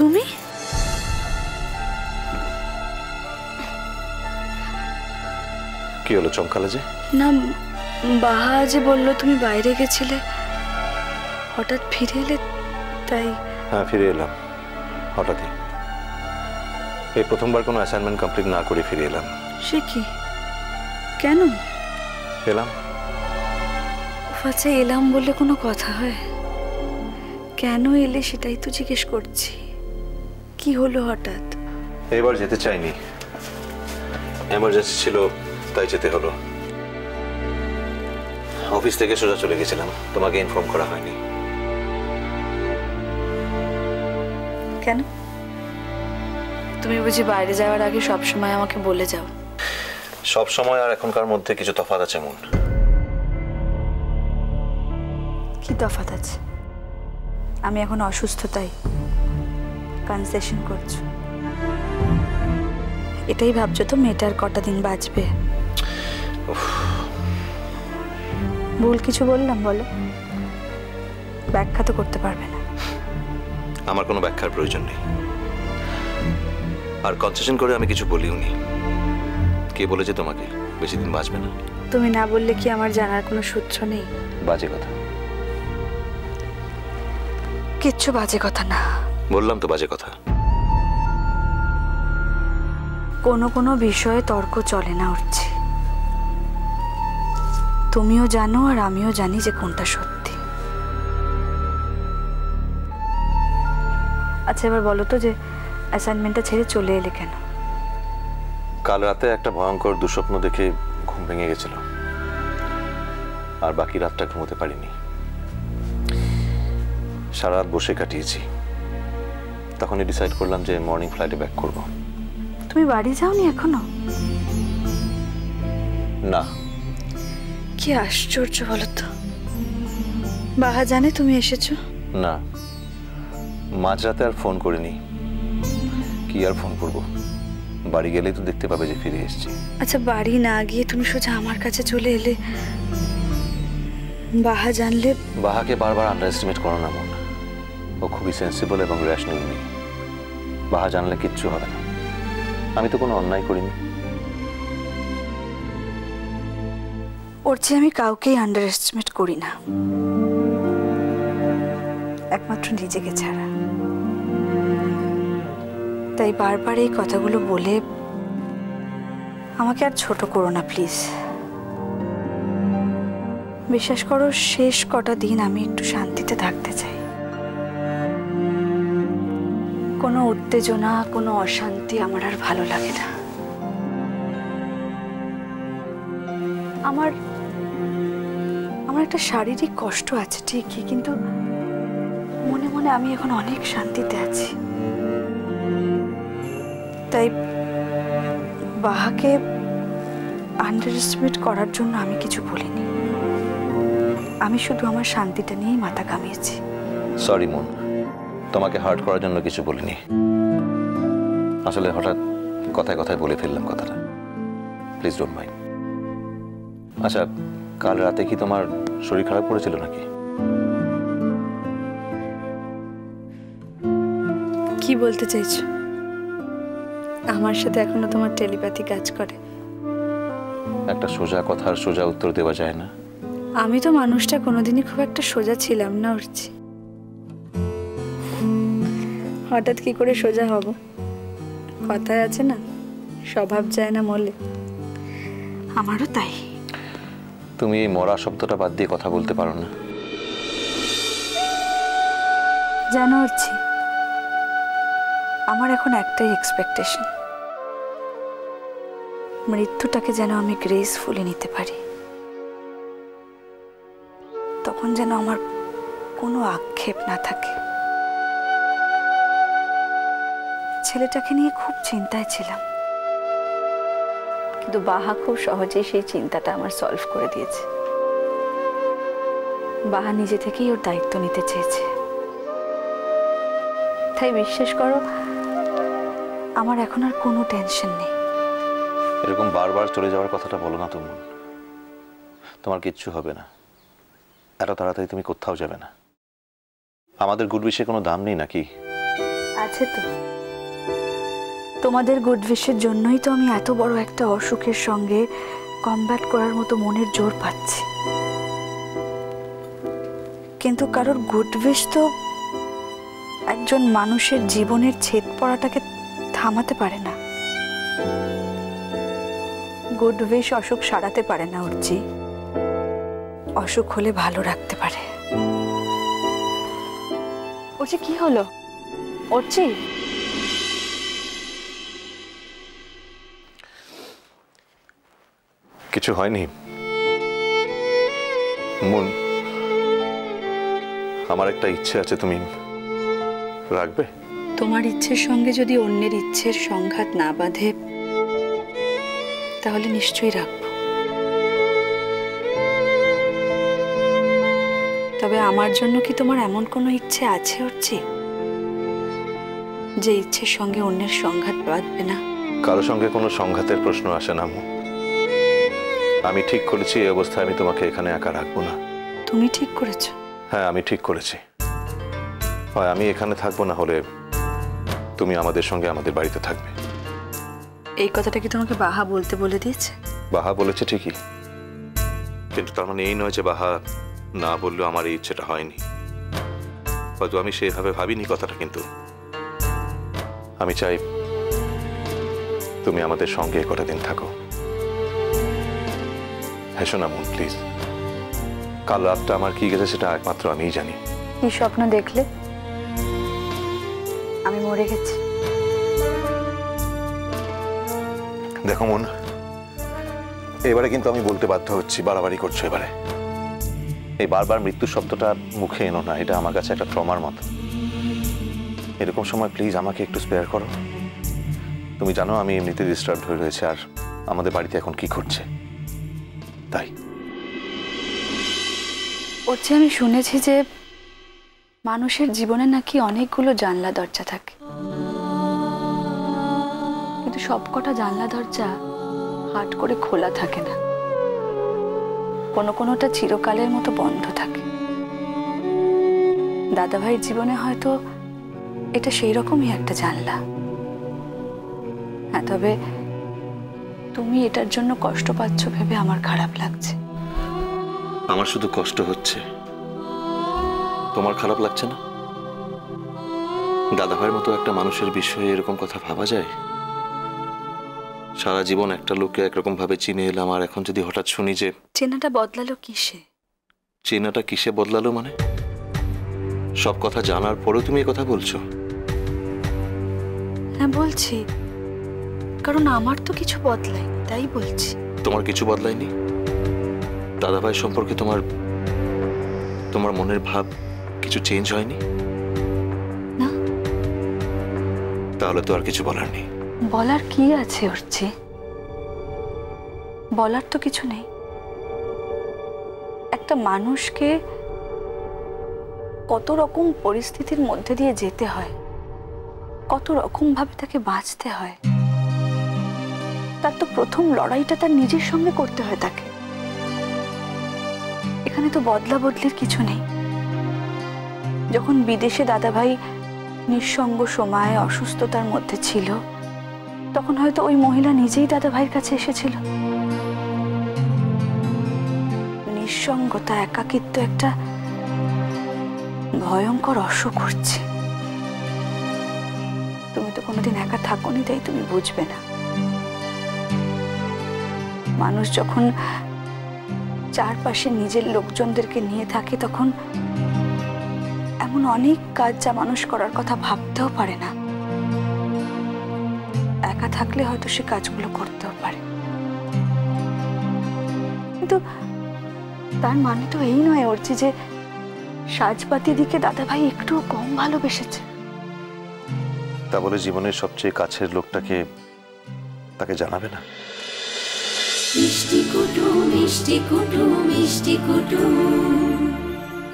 তুমি? কি হলো, চমকালে যে? না, বাহা যে বললো তুমি বাইরে গেছিলে, হঠাৎ ফিরে এলে তাই। হ্যাঁ, ফিরে এলাম হঠাৎই। এই প্রথমবার কোনো অ্যাসাইনমেন্ট কমপ্লিট না করে ফিরে এলাম। সে কি? কেন এলাম? আচ্ছা, এলাম বলে কোনো কথা হয়? কেন এলে সেটাই তো জিজ্ঞেস করছি। কি হলো হঠাৎ? এবার যেতে চাইনি, এমার্জেন্সি ছিল তাই যেতে হলো। অফিস থেকে সোজা চলে গেছিলাম, তোমাকে ইনফর্ম করা হয়নি। কেন? তুমি বুঝি বাইরে যাওয়ার আগে সব সময় আমাকে বলে যাও? সব সময় আর এখনকার মধ্যে কিছু তফাৎ আছে মন। কি তফাৎ আছে? আমি এখন অসুস্থ তাই কনসেশন করছো? এটাই ভাবছো তো মেয়েটার কটা দিন বাঁচবে? ভুল কিছু বললাম বলো? ব্যাখ্যা তো করতে পারবে না। আমার কোনো ব্যাখ্যার প্রয়োজন নেই, আর কনসেশন করে আমি কিছু বলিও নি। কে বলেছে তোমাকে বেশি দিন বাঁচবে না? তুমি না বললে কি আমার জানার কোনো সূত্র নেই? বাজে কথা। কিচ্ছু বাজে কথা না। বললাম তো বাজে কথা। কোনো কোনো বিষয়ে তর্ক চলে না উঠছে। তুমিও জানো আর আমিও জানি যে কোনটা সত্যি। আচ্ছা, এবার বলো তো যে অ্যাসাইনমেন্টটা ছেড়ে চলে এলে কেন? কাল রাতে একটা ভয়ঙ্কর দুঃস্বপ্ন দেখে ঘুম ভেঙে গেছিল, আর বাকি রাতটা ঘুমোতে পারিনি। সারা রাত বসে কাটিয়েছি। তখনই ডিসাইড করলাম যে মর্নিং ফ্লাইটে ব্যাক করব। তুমি বাড়ি যাওনি এখনো? না। কি আশ্চর্য বলো তো। বাহা জানে তুমি এসেছো? না, মাঝরাতে আর ফোন করিনি। কি আর ফোন করব, বাড়ি গেলেই তো দেখতে পাবে যে ফিরে এসেছি। আচ্ছা, বাড়ি না গিয়ে তুমি সোজা আমার কাছে চলে এলে, বাহা জানলে? বাহাকে বারবার আন্ডার এস্টিমেট করো না মন। ও খুবই সেন্সিবল এবং রেশনাল মেয়ে। বাহা জানলে কিচ্ছু হবে না। আমি তো কোনো অন্যায় করিনি। ওর চেয়ে আমি কাউকেই আন্ডার এস্টিমেট করি না, একমাত্র নিজেকে ছাড়া। তাই বারবার এই কথাগুলো বলে আমাকে আর ছোট করো না প্লিজ। বিশ্বাস করো, শেষ কটা দিন আমি একটু শান্তিতে থাকতে চাই। কোনো উত্তেজনা, কোনো অশান্তি আমার আর ভালো লাগে না। আমার একটা শারীরিক কষ্ট আছে ঠিকই, কিন্তু মনে মনে আমি এখন অনেক শান্তিতে আছি। তাই বাহাকে আন্ডার এস্টিমেট করার জন্য আমি কিছু বলিনি। আমি শুধু আমার শান্তিটা নিয়েই মাথা ঘামিয়েছি। সরি মন, তোমাকে হার্ট করার জন্য কিছু বলিনি। আসলে হঠাৎ কথায় কথায় বলে ফেললাম কথাটা। Please don't mind. আচ্ছা, কাল রাতে কি তোমার শরীর খারাপ করেছিল নাকি? কি বলতে চাইছো? আমার সাথে এখনো তোমার টেলিপ্যাথি কাজ করে? একটা সোজা কথার সোজা উত্তর দেওয়া যায় না। আমি তো মানুষটা কোনোদিনই খুব একটা সোজা ছিলাম না উঠছি। হঠাৎ কি করে সোজা হব? কথায় আছে না, স্বভাব যায় না মলে। আমারও তাই। তুমি এই মরা শব্দটা বাদ দিয়ে কথা বলতে পারো না? জানো উঠছি, আমার এখন একটাই এক্সপেকটেশন, মৃত্যুটাকে যেন আমি গ্রেসফুলি নিতে পারি। তখন যেন আমার কোনো আক্ষেপ না থাকে। ছেলেটাকে নিয়ে খুব চিন্তায় ছিলাম, কিন্তু বাহা খুব সহজেই সেই চিন্তাটা আমার সলভ করে দিয়েছে। বাহা নিজে থেকেই ওর দায়িত্ব নিতে চেয়েছে। তাই বিশ্বাস করো, আমার এখন আর কোনো টেনশন নেই। এরকম বারবার চলে যাওয়ার কথাটা বলো না তুমি। তোমার কিচ্ছু হবে না। এত তাড়াতাড়ি তুমি কোথাও যাবে না। আমাদের গুড উইশের কোনো দাম নেই নাকি? আছে তো। তোমাদের গুড উইশের জন্যই তো আমি এত বড় একটা অসুখের সঙ্গে কমব্যাট করার মতো মনের জোর পাচ্ছি। কিন্তু কারোর গুড উইশ তো একজন মানুষের জীবনের ছেদ পড়াটাকে থামাতে পারে না। গুড উইশ অসুখ সারাতে পারে না অর্চি, অসুখ হলে ভালো রাখতে পারে। অর্চি কি হলো? অর্চি কিছু হয়নি মন, আমার একটা ইচ্ছে আছে, তুমি রাখবে? তোমার ইচ্ছের সঙ্গে যদি অন্যের ইচ্ছের সংঘাত না বাঁধে তাহলে নিশ্চয়ই রাখবো। তবে আমার জন্য কি তোমার এমন কোনো ইচ্ছে আছে অর্চি, যে ইচ্ছের সঙ্গে অন্যের সংঘাত বাঁধবে না? কারো সঙ্গে কোনো সংঘাতের প্রশ্ন আসে না। আমি ঠিক করেছি এই অবস্থায় আমি তোমাকে এখানে একা রাখবো না। তুমি ঠিক করেছো? হ্যাঁ, আমি ঠিক করেছি। হয় আমি এখানে থাকবো, না হলে তুমি আমাদের সঙ্গে আমাদের বাড়িতে থাকবে। এই কথাটা কি তোমাকে বাহা বলতে বলে দিয়েছে? বাহা বলেছে ঠিকই, কিন্তু তার মানে এই নয় যে বাহা না বললেও আমার এই ইচ্ছেটা হয়নি। হয়তো আমি সেইভাবে ভাবিনি কথাটা, কিন্তু আমি চাই তুমি আমাদের সঙ্গে কটা দিন থাকো। হেসো না মন, প্লিজ। কাল রাতটা আমার কি গেছে সেটা একমাত্র আমিই জানি। কি স্বপ্ন দেখলে? আমি মরে গেছি? দেখো মন, এবারে কিন্তু আমি বলতে বাধ্য হচ্ছি, বাড়াবাড়ি করছো এবারে। এই বারবার মৃত্যু শব্দটা মুখে এনো না, এটা আমার কাছে একটা ট্রমার মতো। এরকম সময় প্লিজ আমাকে একটু স্পেয়ার করো। তুমি জানো আমি এমনিতে ডিস্টার্ব হয়ে রয়েছে, আর আমাদের বাড়িতে এখন কি ঘটছে তাই। ওর আমি শুনেছি যে মানুষের জীবনে নাকি অনেকগুলো জানলা দরজা থাকে, কিন্তু সবকটা জানলা দরজা হাট করে খোলা থাকে না, কোনো কোনোটা চিরকালের মতো বন্ধ থাকে। দাদাভাইয়ের জীবনে হয়তো এটা সেই রকমই একটা জানলা। হ্যাঁ, তবে তুমি এটার জন্য কষ্ট পাচ্ছ ভেবে আমার খারাপ লাগছে। আমার শুধু কষ্ট হচ্ছে, তোমার খারাপ লাগছে না? দাদাভাইয়ের মতো একটা মানুষের বিষয়ে এরকম কথা ভাবা যায়? সারা জীবন একটা লোককে একরকম ভাবে চিনে এলাম, আর এখন যদি হঠাৎ শুনি যে চেনাটা বদলালো কিসে? চেনাটা কিসে বদলালো মানে? সব কথা জানার পরেও তুমি কথা বলছো? হ্যাঁ বলছি, কারণ আমার তো কিছু বদলায়নি, তাই বলছি। তোমার কিছু বদলায়নি? দাদাভাই সম্পর্কে তোমার মনের ভাব কিছু চেঞ্জ হয়নি? না। তাহলে তো আর কিছু বলার নেই। বলার কি আছে অর্চি? বলার তো কিছু নেই। একটা মানুষকে কত রকম পরিস্থিতির মধ্যে দিয়ে যেতে হয়, কত রকম ভাবে তাকে বাঁচতে হয়, তার তো প্রথম লড়াইটা তার নিজের সঙ্গে করতে হয় তাকে। এখানে তো বদলা বদলির কিছু নেই। যখন বিদেশে দাদাভাই নিঃসঙ্গ সময় অসুস্থতার মধ্যে ছিল, তখন হয়তো ওই মহিলা নিজেই দাদাভাইয়ের কাছে এসেছিল। নিঃসঙ্গতা, একাকিত্ব একটা ভয়ঙ্কর অসুখ করছে। তুমি তো কোনোদিন একা থাকোনি, তাই তুমি বুঝবে না। মানুষ যখন চারপাশে নিজের লোকজনদেরকে নিয়ে থাকে, তখন এমন অনেক কাজ যা মানুষ করার কথা ভাবতেও পারে না, একা থাকলে হয়তো সে কাজগুলো করতেও পারে। কিন্তু তার মানে তো এই নয় অর্চি যে সাজপাতি দিকে দাদাভাই একটু কম ভালোবেসেছে। তা বলে জীবনের সবচেয়ে কাছের লোকটাকে তাকে জানাবে না? মিষ্টি কুটুম মিষ্টি কুটুম মিষ্টি কুটুম।